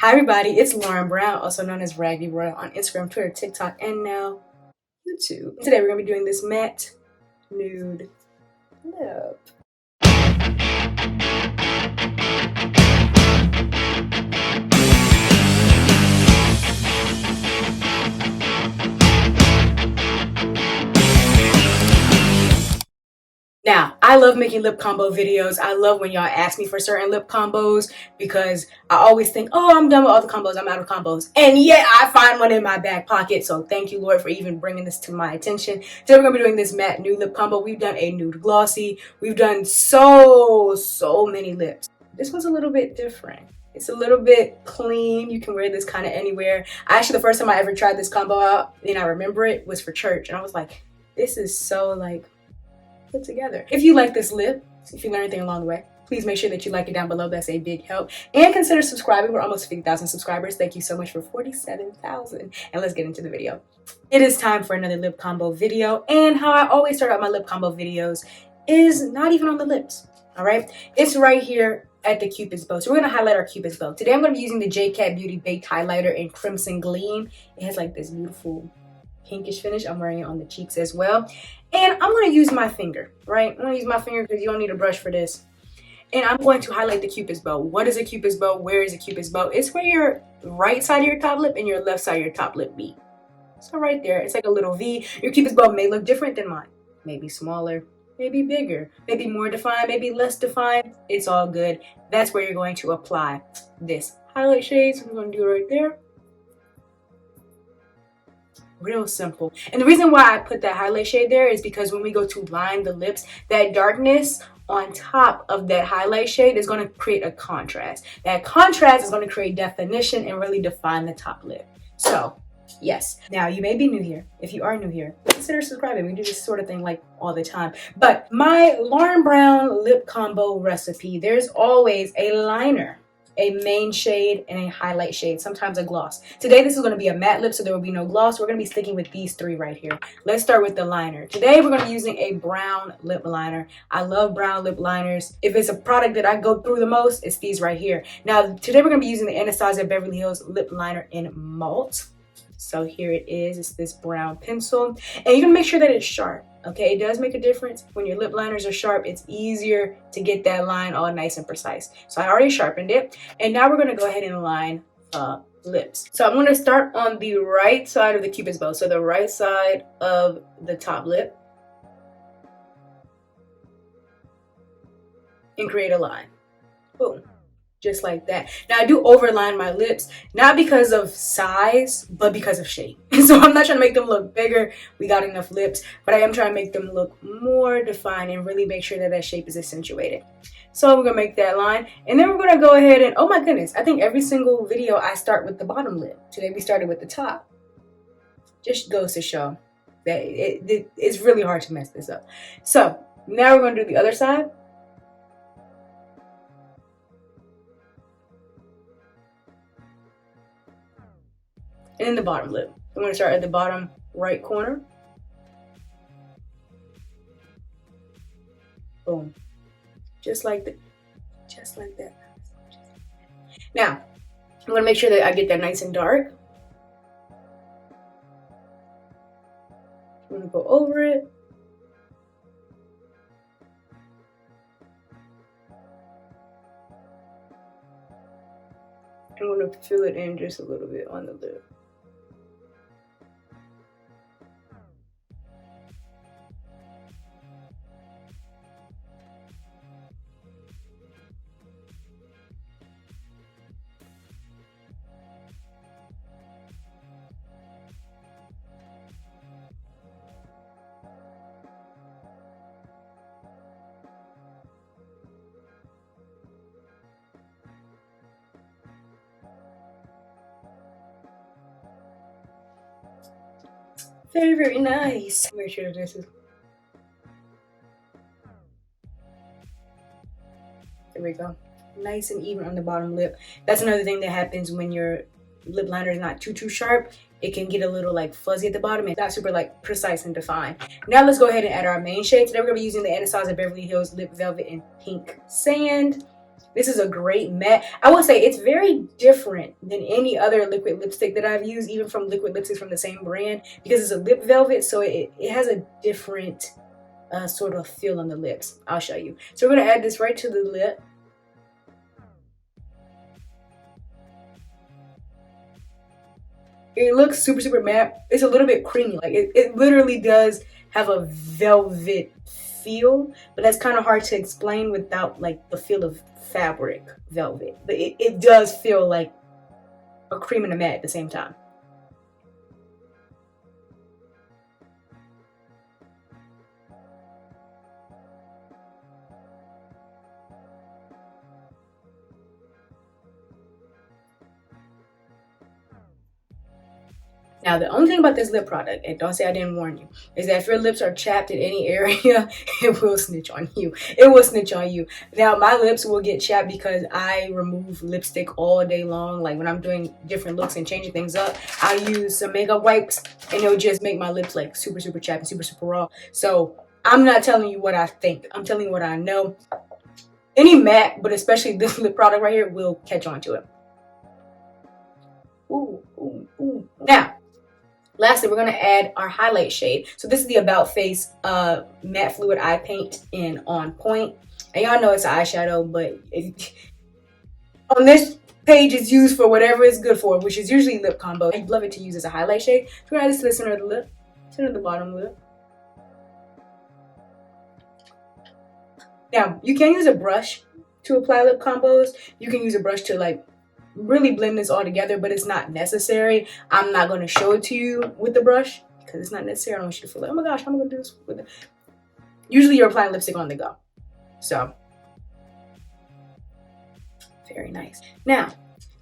Hi everybody, it's Lauren Brown, also known as Raggedy Royal on Instagram, Twitter, TikTok, and now YouTube. Today we're going to be doing this matte nude lip. Now, I love making lip combo videos. I love when y'all ask me for certain lip combos because I always think, oh, I'm done with all the combos. I'm out of combos. And yet I find one in my back pocket. So thank you, Lord, for even bringing this to my attention. Today we're going to be doing this matte nude lip combo. We've done a nude glossy. We've done so many lips. This one's a little bit different. It's a little bit clean. You can wear this kind of anywhere. Actually, the first time I ever tried this combo out, and I remember it, was for church. And I was like, this is so like put together. If you like this lip, if you learn anything along the way, please make sure that you like it down below. That's a big help. And consider subscribing. We're almost 50,000 subscribers. Thank you so much for 47,000. And let's get into the video. It is time for another lip combo video. And how I always start out my lip combo videos is not even on the lips. All right. It's right here at the Cupid's bow. So we're going to highlight our Cupid's bow. Today I'm going to be using the J-Cat Beauty Baked Highlighter in Crimson Gleam. It has like this beautiful pinkish finish. I'm wearing it on the cheeks as well. And I'm going to use my finger, right? I'm going to use my finger because you don't need a brush for this. And I'm going to highlight the Cupid's bow. What is a Cupid's bow? Where is a Cupid's bow? It's where your right side of your top lip and your left side of your top lip meet. So right there, it's like a little V. Your Cupid's bow may look different than mine. Maybe smaller, maybe bigger, maybe more defined, maybe less defined. It's all good. That's where you're going to apply this highlight shade. So I'm going to do it right there. Real simple. And the reason why I put that highlight shade there is because when we go to line the lips, that darkness on top of that highlight shade is going to create a contrast. That contrast is going to create definition and really define the top lip. So yes, now you may be new here. If you are new here, consider subscribing. We do this sort of thing like all the time. But my Lauren Brown lip combo recipe, there's always a liner, a main shade, and a highlight shade, sometimes a gloss. Today this is going to be a matte lip, so there will be no gloss. We're going to be sticking with these three right here. Let's start with the liner. Today we're going to be using a brown lip liner. I love brown lip liners. If it's a product that I go through the most, it's these right here. Now today we're going to be using the Anastasia Beverly Hills lip liner in Malt. So here it is. It's this brown pencil, and you're gonna make sure that it's sharp. Okay, it does make a difference when your lip liners are sharp. It's easier to get that line all nice and precise. So I already sharpened it, and now we're gonna go ahead and line lips. So I'm gonna start on the right side of the Cupid's bow. So the right side of the top lip, and create a line. Boom. Just like that. Now I do overline my lips, not because of size, but because of shape. So I'm not trying to make them look bigger. We got enough lips, but I am trying to make them look more defined and really make sure that that shape is accentuated. So we're gonna make that line, and then we're gonna go ahead and, oh my goodness, I think every single video I start with the bottom lip. Today we started with the top. Just goes to show that it's really hard to mess this up. So now we're gonna do the other side. And then the bottom lip. I'm going to start at the bottom right corner. Boom. Just like that. Just like that. Now, I'm going to make sure that I get that nice and dark. I'm going to go over it. I'm going to fill it in just a little bit on the lip. Very nice. Make sure this is. There we go. Nice and even on the bottom lip. That's another thing that happens when your lip liner is not too sharp. It can get a little like fuzzy at the bottom and not super like precise and defined. Now let's go ahead and add our main shade. Today we're gonna be using the Anastasia Beverly Hills Lip Velvet in Pink Sand. This is a great matte. I will say it's very different than any other liquid lipstick that I've used, even from liquid lipsticks from the same brand, because it's a lip velvet, so it has a different sort of feel on the lips. I'll show you. So we're going to add this right to the lip. It looks super, super matte. It's a little bit creamy. Like it literally does have a velvet feel, but that's kind of hard to explain without like the feel of fabric velvet. But it does feel like a cream and a matte at the same time. Now, the only thing about this lip product, and don't say I didn't warn you, is that if your lips are chapped in any area, it will snitch on you. It will snitch on you. Now, my lips will get chapped because I remove lipstick all day long. Like when I'm doing different looks and changing things up, I use some makeup wipes and it'll just make my lips like super, super chapped and super, super raw. So I'm not telling you what I think. I'm telling you what I know. Any matte, but especially this lip product right here, will catch on to it. Ooh, ooh, ooh. Now, lastly, we're going to add our highlight shade. So this is the About Face Matte Fluid Eye Paint on Pointe. And y'all know it's an eyeshadow, but on this page it's used for whatever it's good for, which is usually lip combo. I'd love it to use as a highlight shade. So we're going to add this to the center of the lip, center of the bottom lip. Now, you can use a brush to apply lip combos. You can use a brush to like really blend this all together, but it's not necessary. I'm not going to show it to you with the brush because it's not necessary. I don't want you to feel like, oh my gosh, I'm going to do this with it. Usually you're applying lipstick on the go. So, very nice. Now,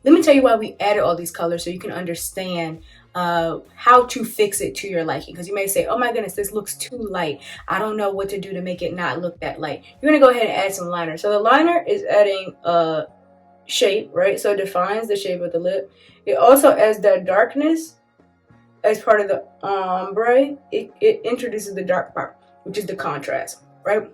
let me tell you why we added all these colors so you can understand how to fix it to your liking. Because you may say, oh my goodness, this looks too light. I don't know what to do to make it not look that light. You're going to go ahead and add some liner. So the liner is adding shape, right? So it defines the shape of the lip. It also adds that darkness as part of the ombre. It introduces the dark part, which is the contrast, right?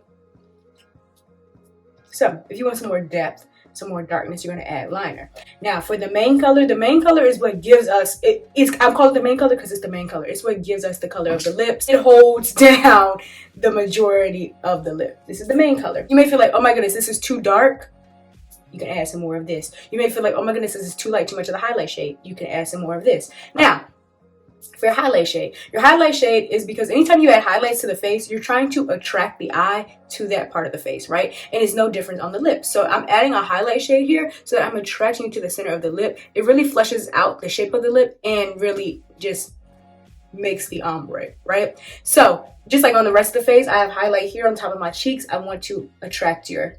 So if you want some more depth, some more darkness, you're going to add liner. Now for the main color is what gives us I call it the main color because it's the main color. It's what gives us the color of the lips. It holds down the majority of the lip. This is the main color. You may feel like, oh my goodness, this is too dark. You can add some more of this. You may feel like, oh my goodness, this is too light, too much of the highlight shade. You can add some more of this. Now, for your highlight shade is because anytime you add highlights to the face, you're trying to attract the eye to that part of the face, right? And it's no different on the lips. So I'm adding a highlight shade here so that I'm attracting you to the center of the lip. It really flushes out the shape of the lip and really just makes the ombre, right? So just like on the rest of the face, I have highlight here on top of my cheeks. I want to attract your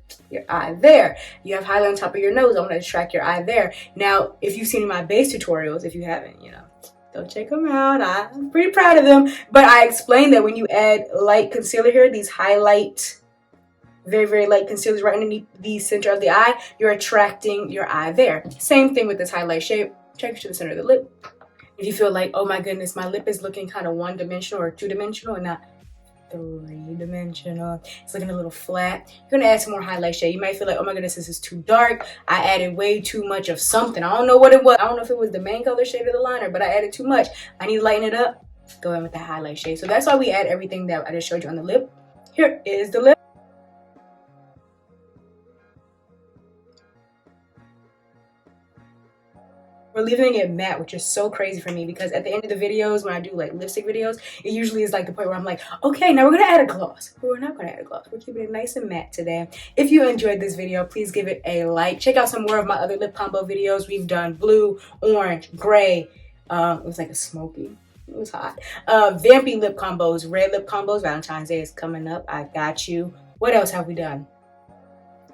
eye there. You have highlight on top of your nose. I want to attract your eye there. Now, if you've seen my base tutorials, if you haven't, go check them out. I'm pretty proud of them. But I explained that when you add light concealer here, these highlight, very, very light concealers right underneath the center of the eye, you're attracting your eye there. Same thing with this highlight shade. Check it to the center of the lip. If you feel like, oh my goodness, my lip is looking kind of one-dimensional or two-dimensional and not three-dimensional, it's looking a little flat, you're going to add some more highlight shade. You might feel like, oh my goodness, this is too dark. I added way too much of something. I don't know what it was. I don't know if it was the main color shade of the liner, but I added too much. I need to lighten it up. Go in with the highlight shade. So that's why we add everything that I just showed you on the lip. Here is the lip. We're leaving it matte, which is so crazy for me because at the end of the videos, when I do like lipstick videos, it usually is like the point where I'm like, okay, now we're going to add a gloss. But we're not going to add a gloss. We're keeping it nice and matte today. If you enjoyed this video, please give it a like. Check out some more of my other lip combo videos. We've done blue, orange, gray. It was like a smoky. It was hot. Vampy lip combos, red lip combos. Valentine's Day is coming up. I got you. What else have we done?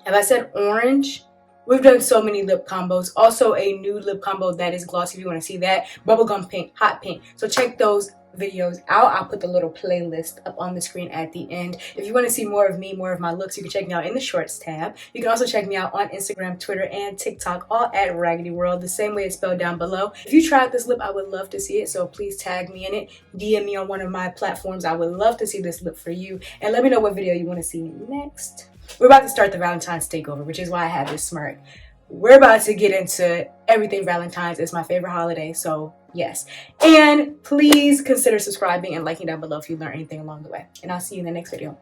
Have I said orange? We've done so many lip combos. Also a nude lip combo that is glossy if you want to see that. Bubblegum pink, hot pink. So check those videos out. I'll put the little playlist up on the screen at the end. If you want to see more of me, more of my looks, you can check me out in the shorts tab. You can also check me out on Instagram, Twitter, and TikTok, all at Raggedy World, the same way it's spelled down below. If you tried this lip, I would love to see it. So please tag me in it. DM me on one of my platforms. I would love to see this lip for you. And let me know what video you want to see next. we're about to start the Valentine's takeover, which is why I have this smirk. We're about to get into everything Valentine's. It's my favorite holiday, so yes. And please consider subscribing and liking down below if you learned anything along the way. And I'll see you in the next video.